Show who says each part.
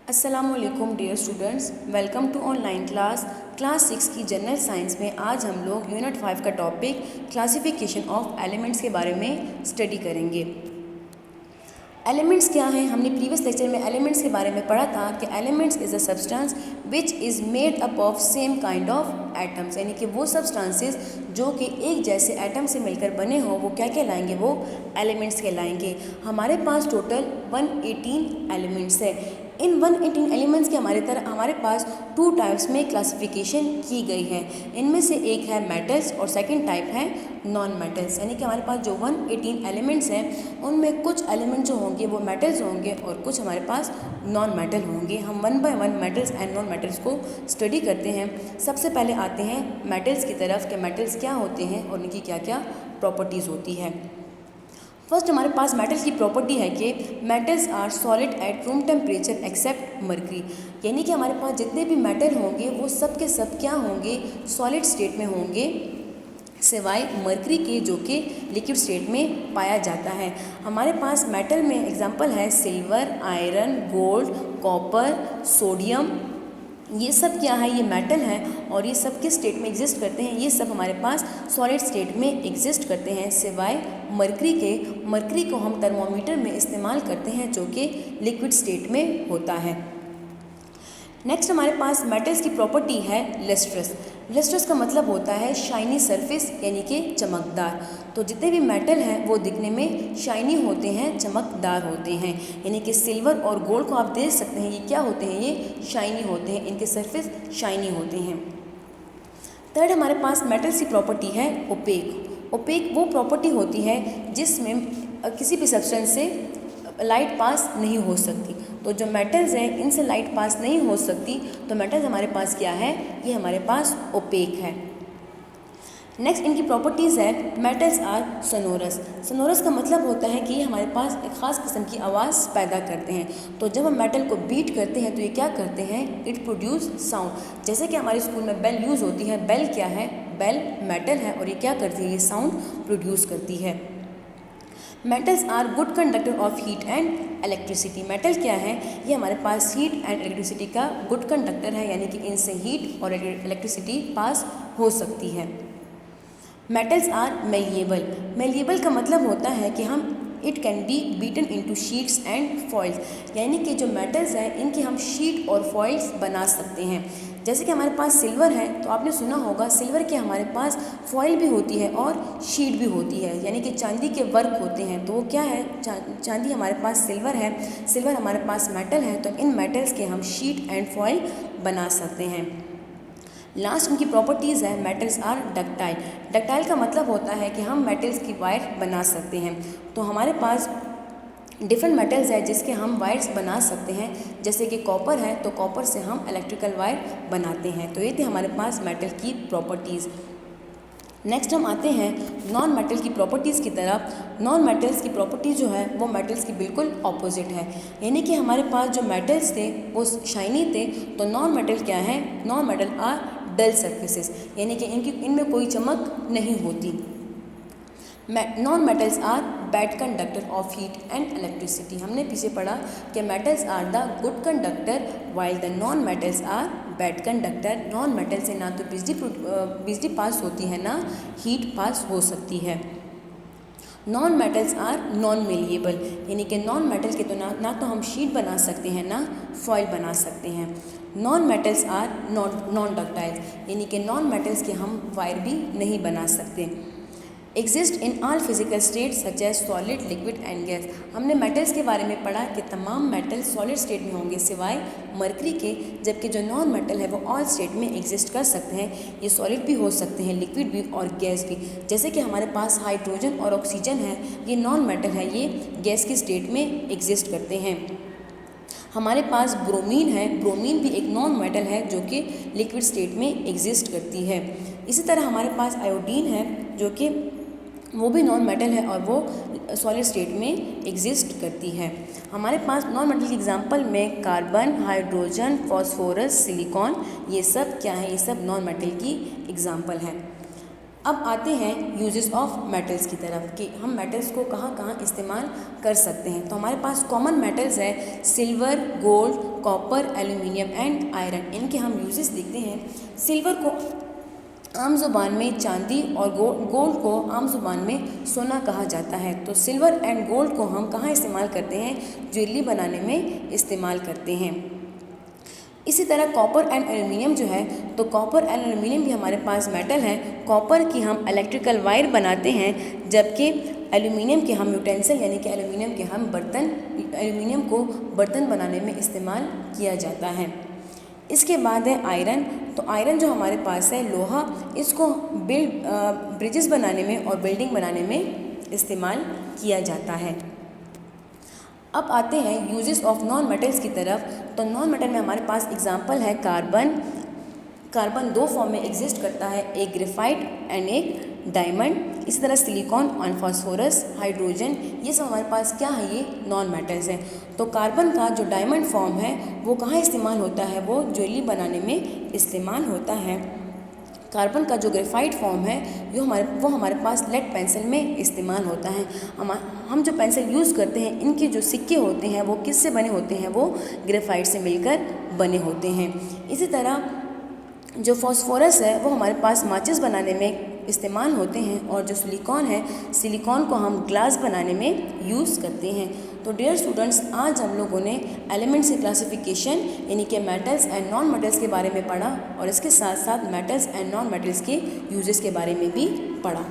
Speaker 1: अस्सलामुअलैकुम dear students, welcome to online class 6 की general science में आज हम लोग यूनिट 5 का टॉपिक क्लासिफिकेशन ऑफ एलिमेंट्स के बारे में स्टडी करेंगे। एलिमेंट्स क्या हैं? हमने प्रीवियस लेक्चर में एलिमेंट्स के बारे में पढ़ा था कि elements is a substance which is made up of same kind of atoms, यानी कि वो सब्सटेंसेस जो कि एक जैसे एटम से मिलकर बने हों वो क्या कहलाएंगे? वो एलिमेंट्स कहलाएंगे। हमारे पास टोटल 118 एलिमेंट्स है। इन 118 एलिमेंट्स के हमारे पास 2 टाइप्स में क्लासिफिकेशन की गई है। इनमें से एक है मेटल्स और सेकंड टाइप है नॉन मेटल्स, यानी कि हमारे पास जो 118 एलिमेंट्स हैं उनमें कुछ एलिमेंट जो होंगे वो मेटल्स होंगे और कुछ हमारे पास नॉन मेटल होंगे। हम 1 by 1 metals and non metals को स्टडी करते हैं। सबसे पहले आते हैं मेटल्स की तरफ कि मेटल्स क्या होते हैं और उनकी क्या क्या प्रॉपर्टीज़ होती है। फर्स्ट हमारे पास मेटल की प्रॉपर्टी है कि metals are solid at room temperature except mercury, यानी कि हमारे पास जितने भी मेटल होंगे वो सब के सब क्या होंगे? सॉलिड स्टेट में होंगे सिवाय मर्करी के जो कि लिक्विड स्टेट में पाया जाता है। हमारे पास मेटल में एग्जांपल है silver, iron, gold, copper, sodium. ये सब क्या है? ये मेटल है और ये सब किस स्टेट में एग्जिस्ट करते हैं? ये सब हमारे पास सॉलिड स्टेट में एग्जिस्ट करते हैं सिवाय मर्करी के। मर्करी को हम थर्मोमीटर में इस्तेमाल करते हैं जो कि लिक्विड स्टेट में होता है। नेक्स्ट हमारे पास मेटल्स की प्रॉपर्टी है लस्ट्रस। लस्ट्रस का मतलब होता है शाइनी सरफेस, यानी कि चमकदार। तो जितने भी मेटल हैं वो दिखने में शाइनी होते हैं, चमकदार होते हैं, यानी कि सिल्वर और गोल्ड को आप देख सकते हैं ये क्या होते हैं? ये शाइनी होते हैं, इनके सरफेस शाइनी होते हैं। थर्ड हमारे पास मेटल्स की प्रॉपर्टी है ओपेक। ओपेक वो प्रॉपर्टी होती है जिसमें किसी भी सब्सटेंस से लाइट पास नहीं हो सकती। तो जो मेटल्स हैं इनसे लाइट पास नहीं हो सकती, तो मेटल्स हमारे पास क्या है? ये हमारे पास ओपेक है। नेक्स्ट इनकी प्रॉपर्टीज़ है मेटल्स आर सोनोरस। सोनोरस का मतलब होता है कि ये हमारे पास एक ख़ास किस्म की आवाज़ पैदा करते हैं। तो जब हम मेटल को बीट करते हैं तो ये क्या करते हैं? It produce sound. जैसे कि हमारे स्कूल में बेल यूज़ होती है। बेल क्या है? बेल मेटल है और ये क्या करती है? ये साउंड प्रोड्यूस करती है। Metals are good conductor of heat and electricity. Metal क्या है? ये हमारे पास हीट एंड इलेक्ट्रिसिटी का गुड कंडक्टर है, यानी कि इनसे हीट और इलेक्ट्रिसिटी पास हो सकती है। Metals are malleable. मेलिएबल का मतलब होता है कि हम it can be beaten into sheets and foils, यानी कि जो मेटल्स हैं इनकी हम शीट और फॉइल्स बना सकते हैं। जैसे कि हमारे पास सिल्वर है तो आपने सुना होगा सिल्वर के हमारे पास फॉइल भी होती है और शीट भी होती है, यानी कि चांदी के वर्क होते हैं। तो वो क्या है? चांदी हमारे पास सिल्वर है, सिल्वर हमारे पास मेटल है, तो इन मेटल्स के हम शीट एंड फॉइल बना सकते हैं। लास्ट उनकी प्रॉपर्टीज़ है मेटल्स आर डक्टाइल। डक्टाइल का मतलब होता है कि हम मेटल्स की वायर बना सकते हैं। तो हमारे पास डिफरेंट मेटल्स है जिसके हम वायर्स बना सकते हैं। जैसे कि कॉपर है तो कॉपर से हम इलेक्ट्रिकल वायर बनाते हैं। तो ये थे हमारे पास मेटल की प्रॉपर्टीज़। नेक्स्ट हम आते हैं नॉन मेटल की प्रॉपर्टीज़ की तरफ। नॉन मेटल्स की प्रॉपर्टी जो है वो मेटल्स की बिल्कुल ऑपोजिट है, यानी कि हमारे पास जो मेटल्स थे वो शाइनी थे, तो नॉन मेटल क्या है? Non metal are dull surfaces, यानी कि इनमें कोई चमक नहीं होती। Non metals are bad conductor of heat and electricity. हमने पीछे पढ़ा कि metals are the good conductor while the non metals are bad conductor. Non metal से ना तो बिजली पास होती है ना हीट पास हो सकती है। Non metals are non malleable, यानी कि नॉन मेटल के तो ना तो हम शीट बना सकते हैं ना फॉइल बना सकते हैं। Non metals are non ductile, यानी कि नॉन मेटल्स के हम वायर भी नहीं बना सकते। Exist in all physical state such as solid, liquid and gas. हमने मेटल्स के बारे में पढ़ा कि तमाम मेटल सॉलिड स्टेट में होंगे सिवाय मर्करी के, जबकि जो नॉन मेटल है वो ऑल स्टेट में एग्जिस्ट कर सकते हैं। ये सॉलिड भी हो सकते हैं, लिक्विड भी और गैस भी। जैसे कि हमारे पास हाइड्रोजन और ऑक्सीजन है, ये नॉन मेटल है, ये गैस की स्टेट में एग्जिस्ट करते हैं। हमारे पास ब्रोमीन है, ब्रोमीन भी एक नॉन मेटल है जो कि लिक्विड स्टेट में एग्जिस्ट करती है। इसी तरह हमारे पास आयोडीन है जो कि वो भी नॉन मेटल है और वो सॉलिड स्टेट में एग्जिस्ट करती है। हमारे पास नॉन मेटल के एग्जांपल में कार्बन, हाइड्रोजन, फास्फोरस, सिलिकॉन, ये सब क्या है? ये सब नॉन मेटल की एग्जांपल हैं। अब आते हैं यूजेस ऑफ मेटल्स की तरफ कि हम मेटल्स को कहाँ कहाँ इस्तेमाल कर सकते हैं। तो हमारे पास कॉमन मेटल्स है silver, gold, copper, aluminium and iron. इनके हम यूजेस देखते हैं। सिल्वर को आम ज़ुबान में चांदी और गोल्ड को आम ज़ुबान में सोना कहा जाता है। तो सिल्वर एंड गोल्ड को हम कहाँ इस्तेमाल करते हैं? ज्वेलरी बनाने में इस्तेमाल करते हैं। इसी तरह कॉपर एंड एल्यूमिनियम जो है, तो कॉपर एंड एल्यूमिनियम भी हमारे पास मेटल है। कॉपर की हम इलेक्ट्रिकल वायर बनाते हैं, जबकि एल्यूमिनियम के हम यूटेंसिल यानी कि एल्यूमिनियम को बर्तन बनाने में इस्तेमाल किया जाता है। इसके बाद है आयरन। तो आयरन जो हमारे पास है लोहा, इसको ब्रिजेस बनाने में और बिल्डिंग बनाने में इस्तेमाल किया जाता है। अब आते हैं यूजेस ऑफ नॉन मेटल्स की तरफ। तो नॉन मेटल में हमारे पास एग्जांपल है कार्बन 2 फॉर्म में एग्जिस्ट करता है, एक ग्रेफाइट एंड एक डायमंड। इसी तरह सिलिकॉन और फास्फोरस, हाइड्रोजन, ये सब हमारे पास क्या है? ये नॉन मेटल्स हैं। तो कार्बन का जो डायमंड फॉर्म है वो कहाँ इस्तेमाल होता है? वो ज्वेलरी बनाने में इस्तेमाल होता है। कार्बन का जो ग्रेफाइट फॉर्म है वो हमारे पास लेड पेंसिल में इस्तेमाल होता है। हम जो पेंसिल यूज़ करते हैं, इनके जो सिक्के होते हैं वो किससे बने होते हैं? वो ग्रेफाइट से मिलकर बने होते हैं। इसी तरह जो फास्फोरस है वो हमारे पास माचिस बनाने में इस्तेमाल होते हैं, और जो सिलिकॉन को हम ग्लास बनाने में यूज़ करते हैं। तो डियर स्टूडेंट्स, आज हम लोगों ने एलिमेंट्स की क्लासिफिकेशन यानी कि मेटल्स एंड नॉन मेटल्स के बारे में पढ़ा, और इसके साथ साथ मेटल्स एंड नॉन मेटल्स के यूजेस के बारे में भी पढ़ा।